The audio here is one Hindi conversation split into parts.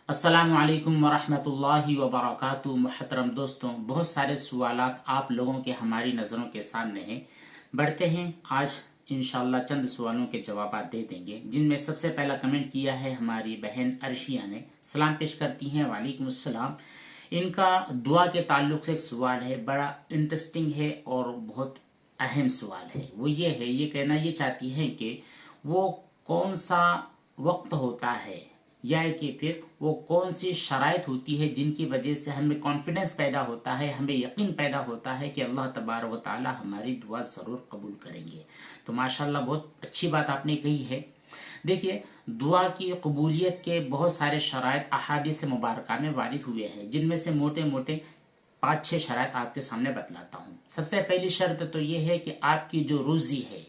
अस्सलामु अलैकुम वरहमतुल्लाहि वबरकातुहू। मुहतरम दोस्तों, बहुत सारे सवालात आप लोगों के हमारी नज़रों के सामने हैं। बढ़ते हैं, आज इंशाल्लाह चंद सवालों के जवाब दे देंगे, जिनमें सबसे पहला कमेंट किया है हमारी बहन अर्शिया ने। सलाम पेश करती हैं, वालेकुम अस्सलाम। इनका दुआ के ताल्लुक से एक सवाल है, बड़ा इंटरेस्टिंग है और बहुत अहम सवाल है। वो ये कहना ये चाहती हैं कि वो कौन सा वक्त होता है या कि फिर वो कौन सी शराइत होती है जिनकी वजह से हमें कॉन्फिडेंस पैदा होता है, हमें यकीन पैदा होता है कि अल्लाह तबारक व तआला हमारी दुआ ज़रूर कबूल करेंगे। तो माशाल्लाह बहुत अच्छी बात आपने कही है। देखिए, दुआ की कबूलियत के बहुत सारे शराइत अहादीस मुबारका में वारिद हुए हैं, जिनमें से मोटे मोटे 5-6 शराइत आपके सामने बतलाता हूँ। सबसे पहली शर्त तो ये है कि आपकी जो रोज़ी है,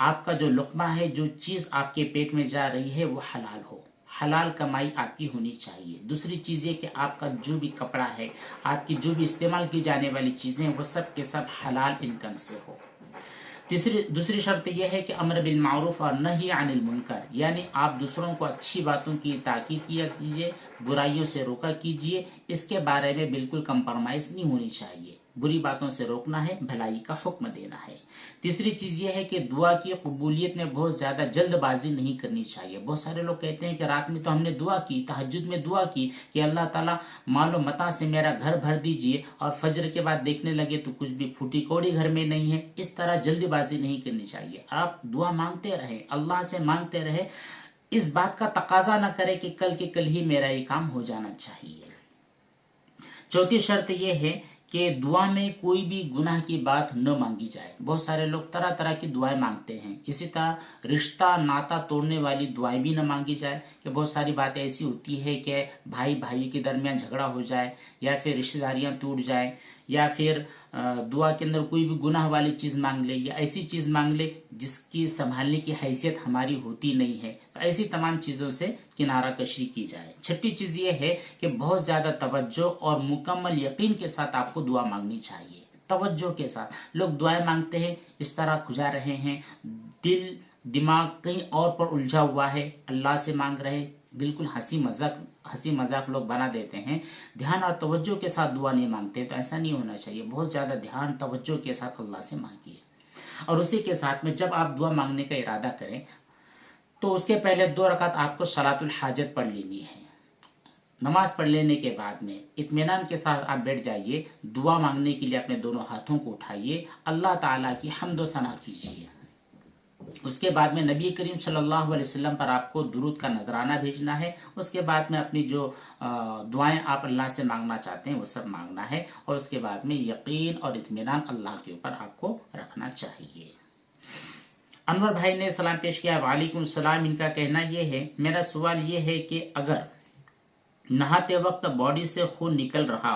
आपका जो लुक़मा है, जो चीज़ आपके पेट में जा रही है, वो हलाल हो, हलाल कमाई आपकी होनी चाहिए। दूसरी चीज़ ये कि आपका जो भी कपड़ा है, आपकी जो भी इस्तेमाल की जाने वाली चीज़ें, वो सब के सब हलाल इनकम से हो। दूसरी शर्त यह है कि अमर बिल मारूफ और नही अनिल मुनकर, यानी आप दूसरों को अच्छी बातों की ताकीद किया कीजिए, बुराइयों से रोका कीजिए। इसके बारे में बिल्कुल कंप्रोमाइज नहीं होनी चाहिए। बुरी बातों से रोकना है, भलाई का हुक्म देना है। तीसरी चीज़ यह है कि दुआ की कबूलियत में बहुत ज़्यादा जल्दबाजी नहीं करनी चाहिए। बहुत सारे लोग कहते हैं कि रात में तो हमने दुआ की, तहज्जुद में दुआ की कि अल्लाह ताला मालो मता से मेरा घर भर दीजिए, और फजर के बाद देखने लगे तो कुछ भी फूटी कौड़ी घर में नहीं है। इस तरह जल्दबाजी नहीं करनी चाहिए। आप दुआ मांगते रहे, अल्लाह से मांगते रहे, इस बात का तकाजा न करे कि कल के कल ही मेरा ये काम हो जाना चाहिए। चौथी शर्त यह है कि दुआ में कोई भी गुनाह की बात न मांगी जाए। बहुत सारे लोग तरह तरह की दुआएं मांगते हैं। इसी तरह रिश्ता नाता तोड़ने वाली दुआएं भी न मांगी जाए, कि बहुत सारी बातें ऐसी होती है कि भाई भाई के दरमियान झगड़ा हो जाए, या फिर रिश्तेदारियां टूट जाए, या फिर दुआ के अंदर कोई भी गुनाह वाली चीज़ मांग ले, या ऐसी चीज़ मांग ले जिसकी संभालने की हैसियत हमारी होती नहीं है। तो ऐसी तमाम चीज़ों से किनारा कशी की जाए। छठी चीज़ ये है कि बहुत ज़्यादा तवज्जो और मुकम्मल यकीन के साथ आपको दुआ मांगनी चाहिए। तवज्जो के साथ लोग दुआएं मांगते हैं, इस तरह खुजा रहे हैं, दिल दिमाग कहीं और पर उलझा हुआ है, अल्लाह से मांग रहे, बिल्कुल हंसी मजाक लोग बना देते हैं। ध्यान और तवज्जो के साथ दुआ नहीं मांगते, तो ऐसा नहीं होना चाहिए। बहुत ज़्यादा ध्यान तवज्जो के साथ अल्लाह से मांगिए। और उसी के साथ में जब आप दुआ मांगने का इरादा करें तो उसके पहले 2 रकात आपको सलातुल हाजत पढ़ लेनी है। नमाज पढ़ लेने के बाद में इत्मीनान के साथ आप बैठ जाइए। दुआ मांगने के लिए अपने दोनों हाथों को उठाइए, अल्लाह ताला की हम्द व सना कीजिए। उसके बाद में नबी करीम सल्लल्लाहु अलैहि वसल्लम पर आपको दुरूद का नजराना भेजना है। उसके बाद में अपनी जो दुआएं आप अल्लाह से मांगना चाहते हैं वो सब मांगना है, और उसके बाद में यकीन और इत्मीनान अल्लाह के ऊपर आपको रखना चाहिए। अनवर भाई ने सलाम पेश किया, वालेकुम सलाम। इनका कहना यह है, मेरा सवाल ये है कि अगर नहाते वक्त बॉडी से खून निकल रहा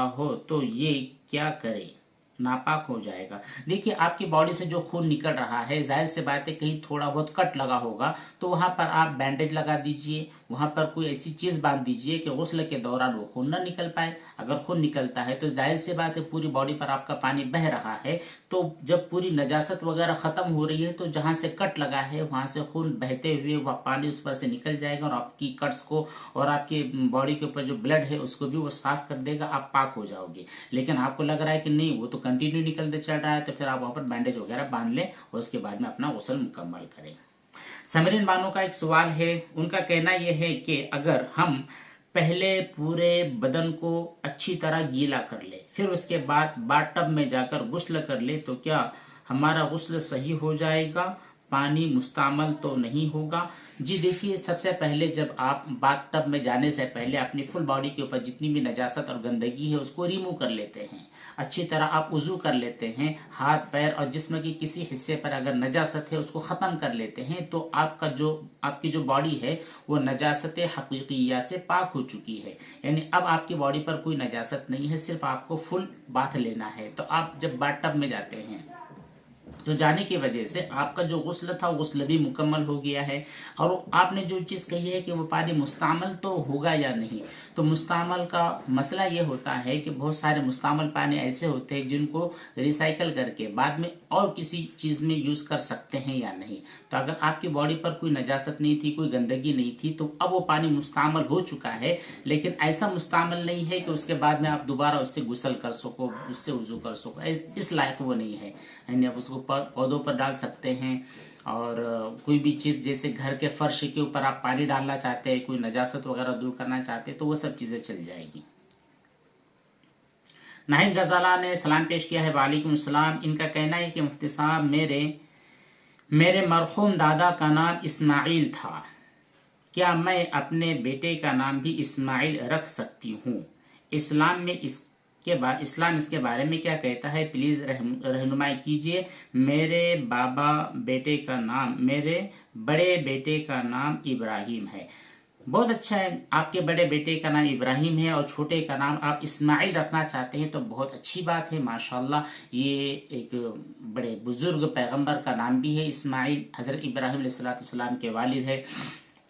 हो, तो ये क्या करे, नापाक हो जाएगा? देखिए, आपकी बॉडी से जो खून निकल रहा है, जाहिर सी बात है कहीं थोड़ा बहुत कट लगा होगा, तो वहां पर आप बैंडेज लगा दीजिए, वहां पर कोई ऐसी चीज बांध दीजिए कि गुस्ल के दौरान वो खून न निकल पाए। अगर खून निकलता है तो जाहिर सी बात है पूरी बॉडी पर आपका पानी बह रहा है, तो जब पूरी नजासत वगैरह खत्म हो रही है तो जहां से कट लगा है वहां से खून बहते हुए वह पानी उस पर से निकल जाएगा, और आपकी कट्स को और आपकी बॉडी के ऊपर जो ब्लड है उसको भी वो साफ कर देगा, आप पाक हो जाओगे। लेकिन आपको लग रहा है कि नहीं, वो तो कंटिन्यू निकलते चल रहा है, तो फिर आप वहां पर बैंडेज वगैरह बांध लें और उसके बाद में अपना गुस्ल मुकम्मल करें। समरीन बानो का एक सवाल है। उनका कहना यह है कि अगर हम पहले पूरे बदन को अच्छी तरह गीला कर ले, फिर उसके बाद बाथटब में जाकर गुस्ल कर ले, तो क्या हमारा गुस्ल सही हो जाएगा, पानी मुस्तमल तो नहीं होगा? जी देखिए, सबसे पहले जब आप बाथटब में जाने से पहले अपनी फुल बॉडी के ऊपर जितनी भी नजासत और गंदगी है उसको रिमूव कर लेते हैं। अच्छी तरह आप वुजू कर लेते हैं, हाथ पैर और जिस्म के किसी हिस्से पर अगर नजासत है उसको ख़त्म कर लेते हैं, तो आपकी जो बॉडी है वो नजासत हकीकिया से पाक हो चुकी है। यानी अब आपकी बॉडी पर कोई नजासत नहीं है, सिर्फ आपको फुल बाथ लेना है। तो आप जब बाथटब में जाते हैं तो जाने की वजह से आपका जो गुस्ल था गुस्ल भी मुकम्मल हो गया है। और आपने जो चीज़ कही है कि वो पानी मुस्तामल तो होगा या नहीं, तो मुस्तामल का मसला ये होता है कि बहुत सारे मुस्तामल पानी ऐसे होते हैं जिनको रिसाइकल करके बाद में और किसी चीज़ में यूज़ कर सकते हैं या नहीं। तो अगर आपकी बॉडी पर कोई नजासत नहीं थी, कोई गंदगी नहीं थी, तो अब वो पानी मुस्तामल हो चुका है, लेकिन ऐसा मुस्तामल नहीं है कि उसके बाद में आप दोबारा उससे गुसल कर सको, उससे वजू कर सको, इस लायक वो नहीं है। यानी आप उसको पौधों पर डाल सकते हैं, और कोई भी चीज़ जैसे घर के फर्श के ऊपर आप पानी डालना चाहते हैं, कोई नजासत वगैरह दूर करना चाहते हैं, तो वो सब चीज़ें चल जाएगी। नाहिद गजाला ने सलाम पेश किया है, वालेकुम सलाम। इनका कहना है कि मुफ्ती साहब मेरे मरहूम दादा का नाम इस्माइल था, क्या मैं अपने बेटे का नाम भी इस्माइल रख सकती हूँ? इस्लाम इसके बारे में क्या कहता है, प्लीज रहनुमाई कीजिए। मेरे बड़े बेटे का नाम इब्राहिम है। बहुत अच्छा है, आपके बड़े बेटे का नाम इब्राहिम है और छोटे का नाम आप इस्माइल रखना चाहते हैं, तो बहुत अच्छी बात है, माशाल्लाह। ये एक बड़े बुजुर्ग पैगंबर का नाम भी है इस्माइल, हजरत इब्राहिम अलैहिस्सलाम के वालिद है,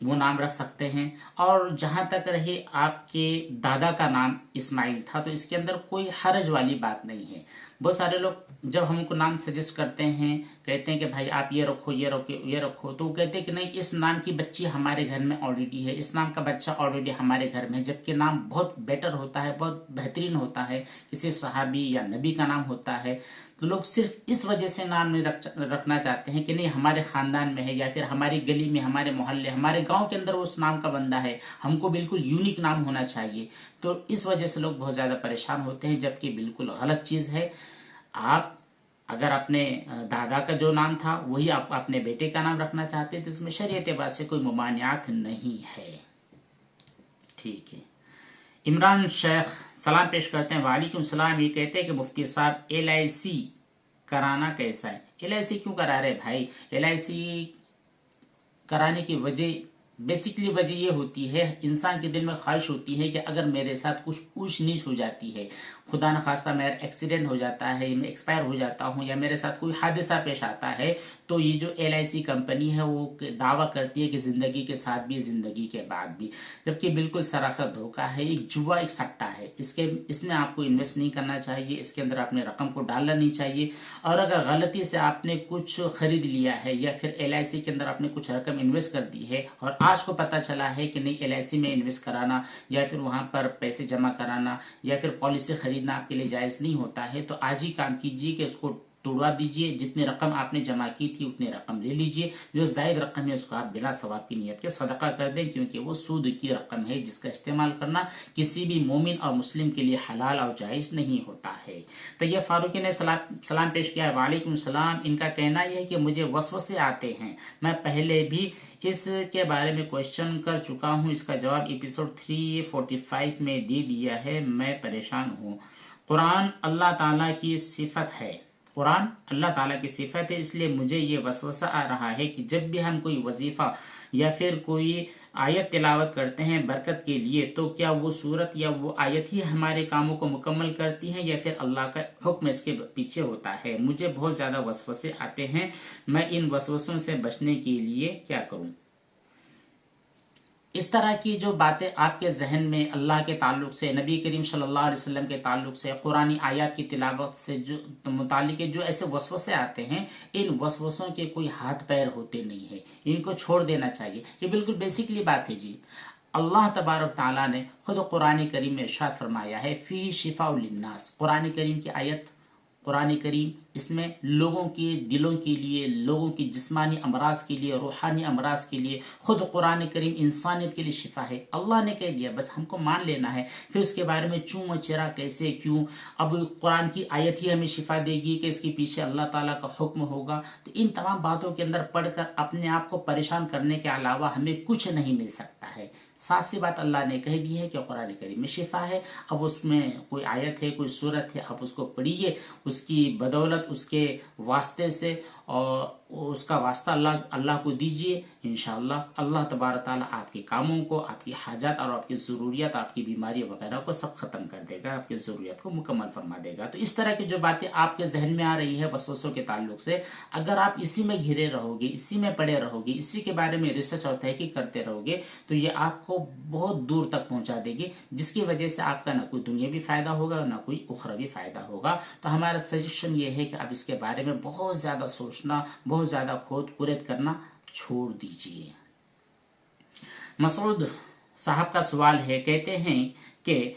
वो नाम रख सकते हैं। और जहां तक रहे आपके दादा का नाम इस्माइल था, तो इसके अंदर कोई हरज वाली बात नहीं है। बहुत सारे लोग जब हमको नाम सजेस्ट करते हैं, कहते हैं कि भाई आप ये रखो ये रखो ये रखो, तो वो कहते हैं कि नहीं, इस नाम की बच्ची हमारे घर में ऑलरेडी है, इस नाम का बच्चा ऑलरेडी हमारे घर में है, जबकि नाम बहुत बेटर होता है, बहुत बेहतरीन होता है, किसी सहाबी या नबी का नाम होता है। तो लोग सिर्फ इस वजह से नाम नहीं रखना चाहते हैं कि नहीं हमारे खानदान में है, या फिर हमारी गली में, हमारे मोहल्ले, हमारे गांव के अंदर उस नाम का बंदा है, हमको बिल्कुल यूनिक नाम होना चाहिए। तो इस वजह से लोग बहुत ज्यादा परेशान होते हैं, जबकि बिल्कुल गलत चीज है। आप अगर अपने दादा का जो नाम था वही आप अपने बेटे का नाम रखना चाहते हैं, तो इसमें शरीयत बात से कोई मुमानियात नहीं है। ठीक है। इमरान शेख सलाम पेश करते हैं, वालेकुम सलाम। ये कहते हैं कि मुफ्ती साहब LIC कराना कैसा है? LIC क्यों करा रहे भाई? LIC कराने की बेसिकली वजह ये होती है, इंसान के दिल में ख्वाहिश होती है कि अगर मेरे साथ कुछ ऊंच नीच हो जाती है, खुदा न खास्ता मेरा एक्सीडेंट हो जाता है, मैं एक्सपायर हो जाता हूँ, या मेरे साथ कोई हादसा पेश आता है, तो ये जो LIC कंपनी है वो दावा करती है कि जिंदगी के साथ भी जिंदगी के बाद भी, जबकि बिल्कुल सरासर धोखा है, एक जुआ, एक सट्टा है। इसमें आपको इन्वेस्ट नहीं करना चाहिए, इसके अंदर अपने रकम को डालना नहीं चाहिए। और अगर गलती से आपने कुछ खरीद लिया है या फिर LIC के अंदर आपने कुछ रकम इन्वेस्ट कर दी है और आज को पता चला है कि नहीं LIC में इन्वेस्ट कराना या फिर वहां पर पैसे जमा कराना या फिर पॉलिसी खरीदना आपके लिए जायज नहीं होता है, तो आज ही काम कीजिए कि उसको तोड़वा दीजिए। जितनी रकम आपने जमा की थी उतनी रकम ले लीजिए, जो जायद रकम है उसको आप बिना सवाब की नियत के सदका कर दें, क्योंकि वो सूद की रकम है जिसका इस्तेमाल करना किसी भी मोमिन और मुस्लिम के लिए हलाल और जायज नहीं होता है। तो ये फारूकी ने सलाम पेश किया है, वालेकुम सलाम। इनका कहना यह है कि मुझे वसवसे आते हैं, मैं पहले भी इसके बारे में क्वेश्चन कर चुका हूँ, इसका जवाब एपिसोड 345 में दे दिया है, मैं परेशान हूँ। कुरान अल्लाह ताला की सिफत है, कुरान अल्लाह ताला की सिफत है, इसलिए मुझे ये वसवसा आ रहा है कि जब भी हम कोई वजीफा या फिर कोई आयत तिलावत करते हैं बरकत के लिए, तो क्या वो सूरत या वो आयत ही हमारे कामों को मुकम्मल करती है या फिर अल्लाह का हुक्म इसके पीछे होता है? मुझे बहुत ज्यादा वसवसे आते हैं, मैं इन वसवसों से बचने के लिए क्या करूं? इस तरह की जो बातें आपके जहन में अल्लाह के ताल्लुक से, नबी करीम सल्लल्लाहु अलैहि वसल्लम के ताल्लुक से, कुरानी आयत की तिलावत से जो मुतालिक जो ऐसे वसवसे आते हैं, इन वसवसों के कोई हाथ पैर होते नहीं है, इनको छोड़ देना चाहिए। ये बिल्कुल बेसिकली बात है जी। अल्लाह तबारक ताला ने खुद कुरान करीम में इरशाद फरमाया है, फी शिफाउल लिन्नास। कुरान करीम की आयत, कुरान करीम, इसमें लोगों के दिलों के लिए, लोगों की जिस्मानी अमराज के लिए, रूहानी अमराज के लिए, खुद कुरान करीम इंसानियत के लिए शिफा है। अल्लाह ने कह दिया, बस हमको मान लेना है। फिर उसके बारे में चूं मचरा कैसे क्यों, अब कुरान की आयत ही हमें शिफा देगी कि इसके पीछे अल्लाह ताला का हुक्म होगा, तो इन तमाम बातों के अंदर पढ़कर अपने आप को परेशान करने के अलावा हमें कुछ नहीं मिल सकता है। साफ सी बात अल्लाह ने कह दी है कि कुरान करीम में शिफा है। अब उसमें कोई आयत है, कोई सूरत है, आप उसको पढ़िए, उसकी बदौलत, उसके वास्ते से और उसका वास्ता अल्लाह को दीजिए। इंशाअल्लाह अल्लाह तबारक ताला आपके कामों को, आपकी हाजात और आपकी ज़रूरियात, आपकी बीमारी वगैरह को सब ख़त्म कर देगा, आपकी ज़रूरियात को मुकम्मल फरमा देगा। तो इस तरह की जो बातें आपके जहन में आ रही है वसवसों के ताल्लुक से, अगर आप इसी में घिरे रहोगे, इसी में पड़े रहोगे, इसी के बारे में रिसर्च और तहकीक करते रहोगे, तो ये आपको बहुत दूर तक पहुंचा देगी, जिसकी वजह से आपका ना कोई दुनियावी फ़ायदा होगा ना कोई उखरवी फ़ायदा होगा। तो हमारा सजेशन ये है कि आप इसके बारे में बहुत ज़्यादा सोचना, बहुत ज़्यादा खोद कुरेद करना छोड़ दीजिए। मसूद साहब का सवाल है, कहते हैं कि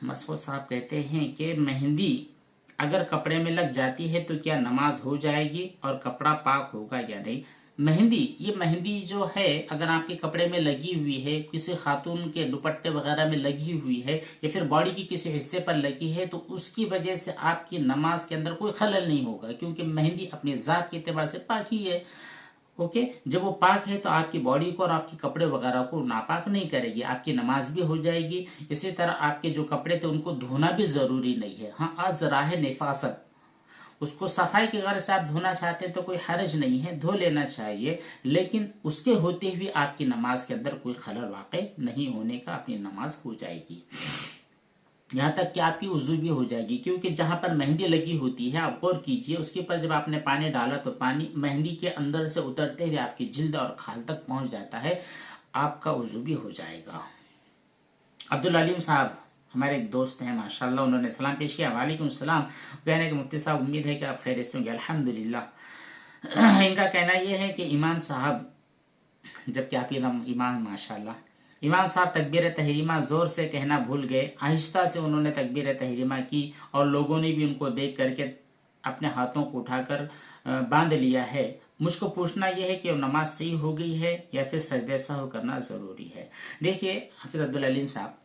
मसूद साहब कहते हैं कि मेहंदी अगर कपड़े में लग जाती है तो क्या नमाज हो जाएगी और कपड़ा पाक होगा या नहीं? ये मेहंदी जो है अगर आपके कपड़े में लगी हुई है, किसी खातून के दुपट्टे वगैरह में लगी हुई है या फिर बॉडी की किसी हिस्से पर लगी है, तो उसकी वजह से आपकी नमाज के अंदर कोई खलल नहीं होगा, क्योंकि मेहंदी अपनी जात के एतबार से पाक ही है। ओके, जब वो पाक है तो आपकी बॉडी को और आपके कपड़े वगैरह को नापाक नहीं करेगी, आपकी नमाज भी हो जाएगी। इसी तरह आपके जो कपड़े थे उनको धोना भी जरूरी नहीं है। हाँ, आज राह निफासत, उसको सफाई की गर्ज से आप धोना चाहते हैं तो कोई हर्ज नहीं है, धो लेना चाहिए, लेकिन उसके होते हुए आपकी नमाज के अंदर कोई खलल वाक़ई नहीं होने का, अपनी नमाज हो जाएगी। यहाँ तक कि आपकी वजू भी हो जाएगी, क्योंकि जहां पर मेहंदी लगी होती है, आप गौर कीजिए, उसके ऊपर जब आपने पानी डाला तो पानी मेहंदी के अंदर से उतरते हुए आपकी जिल्द और खाल तक पहुंच जाता है, आपका वजू भी हो जाएगा। अब्दुल अलीम साहब हमारे एक दोस्त हैं माशाल्लाह, उन्होंने सलाम पेश किया। वालेकुम सलाम। कहने के मुफ्ती साहब उम्मीद है कि आप खैरियत से होंगे। अल्हम्दुलिल्लाह। इनका कहना यह है कि इमाम साहब, जबकि आपके नाम इमाम माशाल्लाह, इमाम साहब तकबीर तहरीमा जोर से कहना भूल गए, आहिस्ता से उन्होंने तकबीर तहरीमा की और लोगों ने भी उनको देख करके अपने हाथों को उठाकर बांध लिया है। मुझको पूछना यह है कि नमाज सही हो गई है या फिर सजदे सहव करना जरूरी है? देखिए हाफिज अब्दुल अलीम साहब,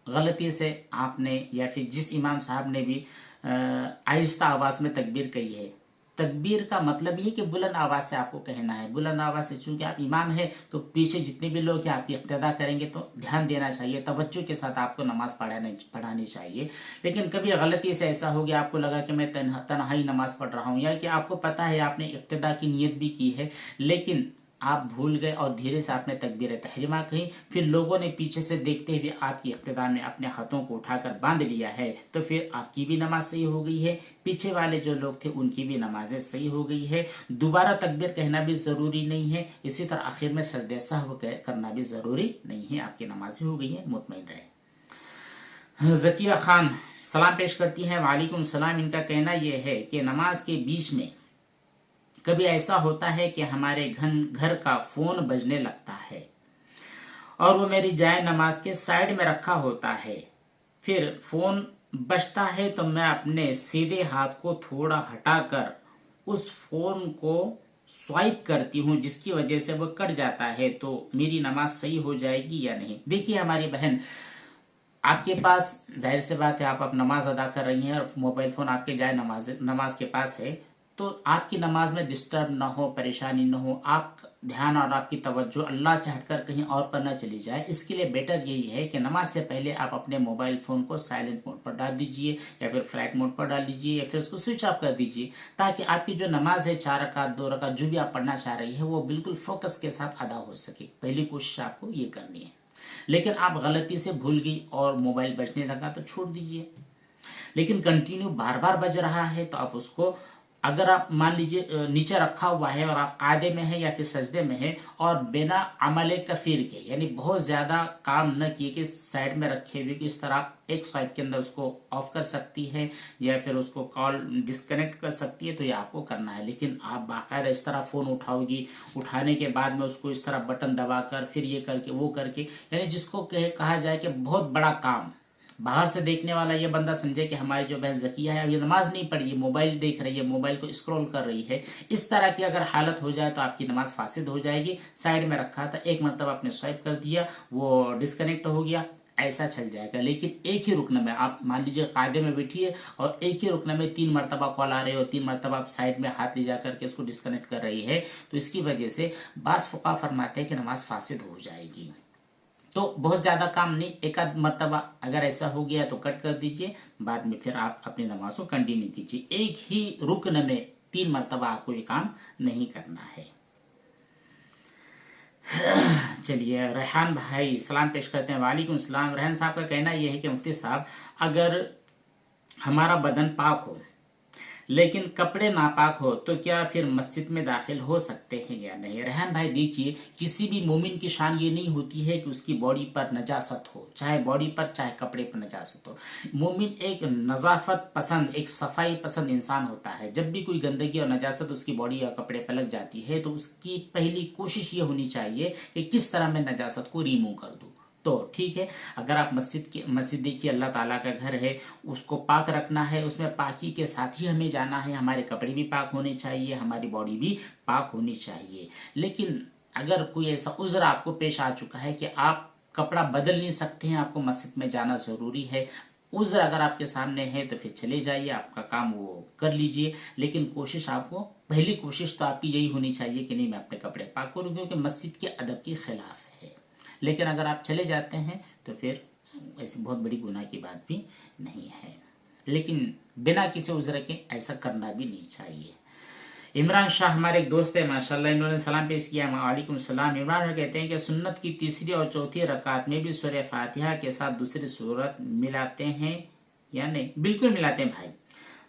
गलती से आपने या फिर जिस इमाम साहब ने भी आहिस्ता आवाज में तकबीर कही है, तकबीर का मतलब ये कि बुलंद आवाज से आपको कहना है। बुलंद आवाज से, चूंकि आप इमाम है तो पीछे जितने भी लोग हैं आपकी इक्तदा करेंगे, तो ध्यान देना चाहिए, तवज्जो के साथ आपको नमाज पढ़ानी चाहिए। लेकिन कभी गलती से ऐसा हो गया, आपको लगा कि मैं तन्हाई नमाज पढ़ रहा हूँ, या कि आपको पता है आपने इक्तदा की नीयत भी की है, लेकिन आप भूल गए और धीरे से आपने तकबीर तहरीमा कही, फिर लोगों ने पीछे से देखते हुए आपकी इक्तदा में अपने हाथों को उठाकर बांध लिया है, तो फिर आपकी भी नमाज सही हो गई है, पीछे वाले जो लोग थे उनकी भी नमाजें सही हो गई है। दोबारा तकबीर कहना भी जरूरी नहीं है, इसी तरह आखिर में सजदे सहव करना भी जरूरी नहीं है, आपकी नमाजें हो गई है, मुतमईन रहे। जकिया खान सलाम पेश करती हैं। वालेकुम सलाम। इनका कहना यह है कि नमाज के बीच में कभी ऐसा होता है कि हमारे घर का फोन बजने लगता है और वो मेरी जाए नमाज के साइड में रखा होता है, फिर फोन बजता है तो मैं अपने सीधे हाथ को थोड़ा हटाकर उस फोन को स्वाइप करती हूँ, जिसकी वजह से वो कट जाता है, तो मेरी नमाज सही हो जाएगी या नहीं? देखिए हमारी बहन, आपके पास जाहिर सी बात है आप नमाज अदा कर रही हैं और मोबाइल फोन आपके जाए नमाज के पास है, तो आपकी नमाज में डिस्टर्ब ना हो, परेशानी ना हो, आप ध्यान और आपकी तवज्जो अल्लाह से हटकर कहीं और पर न चली जाए, इसके लिए बेटर यही है कि नमाज से पहले आप अपने मोबाइल फोन को साइलेंट मोड पर डाल दीजिए या फिर फ्लाइट मोड पर डाल दीजिए या फिर उसको स्विच ऑफ कर दीजिए, ताकि आपकी जो नमाज है 4 रकात 2 रकात जो भी आप पढ़ना चाह रही है वो बिल्कुल फोकस के साथ अदा हो सके। पहली कोशिश आपको ये करनी है। लेकिन आप गलती से भूल गई और मोबाइल बजने लगा तो छोड़ दीजिए। लेकिन कंटिन्यू बार बार बज रहा है तो आप उसको, अगर आप मान लीजिए नीचे रखा हुआ है और आप कायदे में है या फिर सजदे में है और बिना अमल कफीर के, यानी बहुत ज्यादा काम न किए कि साइड में रखे हुए, कि इस तरह आप एक स्वाइप के अंदर उसको ऑफ कर सकती है या फिर उसको कॉल डिस्कनेक्ट कर सकती है, तो ये आपको करना है। लेकिन आप बाकायदा इस तरह फोन उठाओगी, उठाने के बाद में उसको इस तरह बटन दबाकर फिर ये करके वो करके, यानी जिसको कहा जाए कि बहुत बड़ा काम, बाहर से देखने वाला ये बंदा समझे कि हमारी जो बहन जकिया है अभी नमाज नहीं पढ़ी है, मोबाइल देख रही है, मोबाइल को स्क्रॉल कर रही है, इस तरह की अगर हालत हो जाए तो आपकी नमाज फासिद हो जाएगी। साइड में रखा था, एक मरतबा आपने स्वाइप कर दिया, वो डिस्कनेक्ट हो गया, ऐसा चल जाएगा। लेकिन एक ही रुकन में आप मान लीजिए कायदे में बैठिए और एक ही रुकन में 3 मरतबा कॉल आ रहे हो, 3 मरतबा आप साइड में हाथ ले जा करके उसको डिस्कनेक्ट कर रही है, तो इसकी वजह से बास फुका फरमाते हैं कि नमाज फासिद हो जाएगी। तो बहुत ज़्यादा काम नहीं, एक आध मरतबा अगर ऐसा हो गया तो कट कर दीजिए, बाद में फिर आप अपनी नमाज को कंटिन्यू कीजिए। एक ही रुकन में 3 मरतबा आपको ये काम नहीं करना है। चलिए, रेहान भाई सलाम पेश करते हैं। वालेकुम सलाम। रेहान साहब का कहना यह है कि मुफ्ती साहब, अगर हमारा बदन पाक हो लेकिन कपड़े नापाक हो तो क्या फिर मस्जिद में दाखिल हो सकते हैं या नहीं? रेहान भाई देखिए, किसी भी मोमिन की शान ये नहीं होती है कि उसकी बॉडी पर नजासत हो, चाहे बॉडी पर चाहे कपड़े पर नजासत हो। मोमिन एक नजाफत पसंद, एक सफाई पसंद इंसान होता है। जब भी कोई गंदगी और नजासत उसकी बॉडी या कपड़े पर लग जाती है तो उसकी पहली कोशिश ये होनी चाहिए कि किस तरह मैं नजासत को रिमूव कर दूं। तो ठीक है, अगर आप मस्जिद देखिए अल्लाह ताला का घर है, उसको पाक रखना है, उसमें पाकी के साथ ही हमें जाना है। हमारे कपड़े भी पाक होने चाहिए, हमारी बॉडी भी पाक होनी चाहिए। लेकिन अगर कोई ऐसा उज़्र आपको पेश आ चुका है कि आप कपड़ा बदल नहीं सकते हैं, आपको मस्जिद में जाना ज़रूरी है, उज़्र अगर आपके सामने है तो फिर चले जाइए, आपका काम वो कर लीजिए। लेकिन कोशिश आपको, पहली कोशिश तो आपकी यही होनी चाहिए कि नहीं मैं अपने कपड़े पाक करूँ, क्योंकि मस्जिद के अदब के खिलाफ है। लेकिन अगर आप चले जाते हैं तो फिर ऐसी बहुत बड़ी गुनाह की बात भी नहीं है, लेकिन बिना किसी उज़्र के ऐसा करना भी नहीं चाहिए। इमरान शाह हमारे एक दोस्त है माशाल्लाह, इन्होंने सलाम पेश किया। वालेकुम सलाम। इमरान कहते हैं कि सुन्नत की तीसरी और चौथी रकात में भी सूरह फातिहा के साथ दूसरी सूरत मिलाते हैं या नहीं? बिल्कुल मिलाते हैं भाई।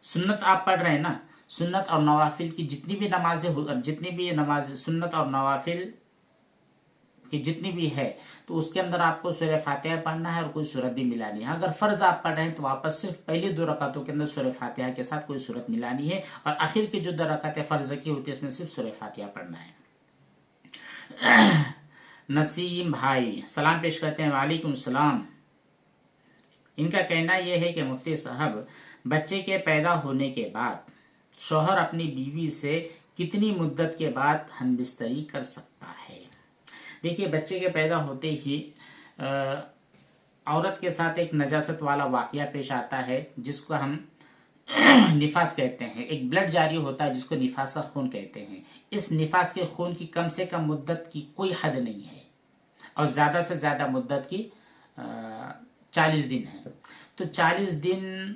सुन्नत आप पढ़ रहे हैं ना, सुन्नत और नवाफिल की जितनी भी नमाजें, जितनी भी नमाज सुन्नत और नवाफिल कि जितनी भी है तो उसके अंदर आपको सूरह फातिहा पढ़ना है और कोई सूरत भी मिलानी है। अगर फर्ज आप पढ़ रहे हैं तो वापस सिर्फ पहले 2 रकातों के अंदर सूरह फातिहा के साथ कोई सूरत मिलानी है, और आखिर की जो 2 रकातें फर्ज की होती है उसमें सिर्फ सूरह फातिहा पढ़ना है। नसीम भाई सलाम पेश करते हैं। वालेकुम सलाम। इनका कहना यह है कि मुफ्ती साहब, बच्चे के पैदा होने के बाद शौहर अपनी बीवी से कितनी मुद्दत के बाद हमबिस्तरी कर सकता है? देखिए, बच्चे के पैदा होते ही औरत के साथ एक नजासत वाला वाकया पेश आता है जिसको हम निफास कहते हैं। एक ब्लड जारी होता है जिसको निफास का खून कहते हैं। इस निफास के खून की कम से कम मुद्दत की कोई हद नहीं है, और ज्यादा से ज्यादा मुद्दत की 40 दिन है। तो 40 दिन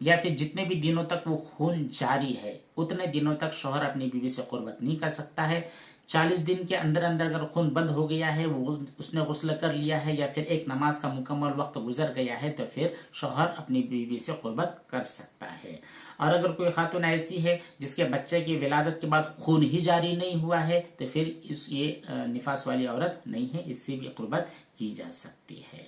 या फिर जितने भी दिनों तक वो खून जारी है उतने दिनों तक शौहर अपनी बीवी से कुर्बत नहीं कर सकता है। 40 दिन के अंदर अंदर अगर खून बंद हो गया है, वो उसने गुस्ल कर लिया है या फिर एक नमाज का मुकम्मल वक्त गुजर गया है, तो फिर शौहर अपनी बीवी से कुर्बत कर सकता है। और अगर कोई खातून ऐसी है जिसके बच्चे की विलादत के बाद खून ही जारी नहीं हुआ है तो फिर ये निफास वाली औरत नहीं है, इससे भी कुर्बत की जा सकती है।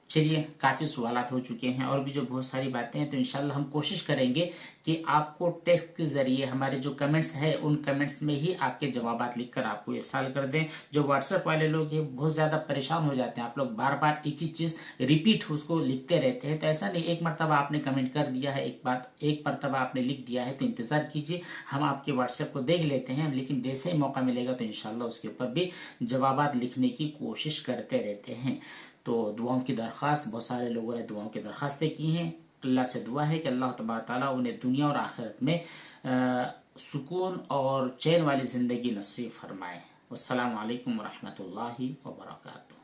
चलिए, काफ़ी सवालात हो चुके हैं और भी जो बहुत सारी बातें हैं, तो इंशाल्लाह हम कोशिश करेंगे कि आपको टेक्स्ट के ज़रिए हमारे जो कमेंट्स हैं उन कमेंट्स में ही आपके जवाबात लिखकर आपको इरसाल कर दें। जो व्हाट्सएप वाले लोग हैं बहुत ज़्यादा परेशान हो जाते हैं, आप लोग बार बार एक ही चीज़ रिपीट उसको लिखते रहते हैं। तो ऐसा नहीं, एक मरतबा आपने कमेंट कर दिया है, एक मरतबा आपने लिख दिया है तो इंतज़ार कीजिए, हम आपके व्हाट्सएप को देख लेते हैं। लेकिन जैसे ही मौका मिलेगा तो इंशाल्लाह उसके ऊपर भी जवाबात लिखने की कोशिश करते रहते हैं। तो दुआओं की दरख्वास्त, बहुत सारे लोगों ने दुआओं की दरख्वास्तें की हैं। अल्लाह से दुआ है कि अल्लाह तबारक ताला उन्हें दुनिया और आखिरत में सुकून और चैन वाली ज़िंदगी नसीब फरमाए। वस्सलामु अलैकुम वरहमतुल्लाहि वबरकातुहू।